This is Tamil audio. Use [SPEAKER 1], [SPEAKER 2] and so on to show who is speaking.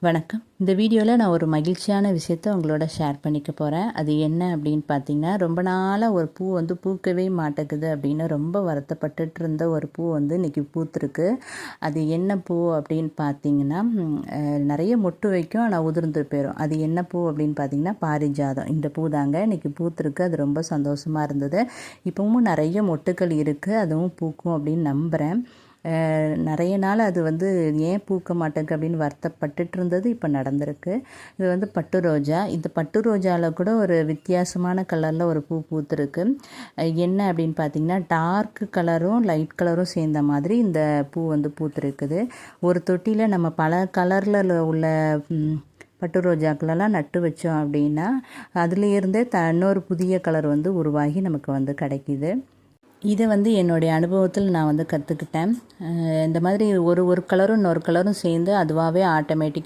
[SPEAKER 1] வணக்கம். இந்த வீடியோவில் நான் ஒரு மகிழ்ச்சியான விஷயத்த உங்களோட ஷேர் பண்ணிக்க போகிறேன். அது என்ன அப்படின்னு பார்த்தீங்கன்னா, ரொம்ப நாளாக ஒரு பூ பூக்கவே மாட்டேங்குது அப்படின்னு ரொம்ப வருத்தப்பட்டுட்டு இருந்த ஒரு பூ இன்றைக்கி பூத்துருக்கு. அது என்ன பூ அப்படின்னு பார்த்தீங்கன்னா, நிறைய மொட்டு வைக்கும், ஆனால் உதிர்ந்து போயிடும். அது என்ன பூ அப்படின்னு பார்த்தீங்கன்னா, பாரிஜாதம். இந்த பூ தாங்க இன்றைக்கி பூத்துருக்கு. அது ரொம்ப சந்தோஷமாக இருந்தது. இப்போவும் நிறைய மொட்டுக்கள் இருக்குது, அதுவும் பூக்கும் அப்படின்னு நம்புகிறேன். நிறைய நாள் அது ஏன் பூக்க மாட்டேங்குது அப்படின்னு வருத்தப்பட்டுட்டு இருந்தது. இப்போ நடந்திருக்கு. இது பட்டு ரோஜா. இந்த பட்டு ரோஜாவில் கூட ஒரு வித்தியாசமான கலரில் ஒரு பூ பூத்துருக்கு. என்ன அப்படின்னு பார்த்தீங்கன்னா, டார்க் கலரும் லைட் கலரும் சேர்ந்த மாதிரி இந்த பூ பூத்துருக்குது. ஒரு தொட்டியில் நம்ம பல கலரில் உள்ள பட்டு ரோஜாக்களெல்லாம் நட்டு வச்சோம் அப்படின்னா அதுலேருந்தே இன்னொரு புதிய கலர் உருவாகி நமக்கு கிடைக்கிது. இதை என்னுடைய அனுபவத்தில் நான் கற்றுக்கிட்டேன். இந்த மாதிரி ஒரு கலரும் இன்னொரு கலரும் சேர்ந்து அதுவாகவே ஆட்டோமேட்டிக்காக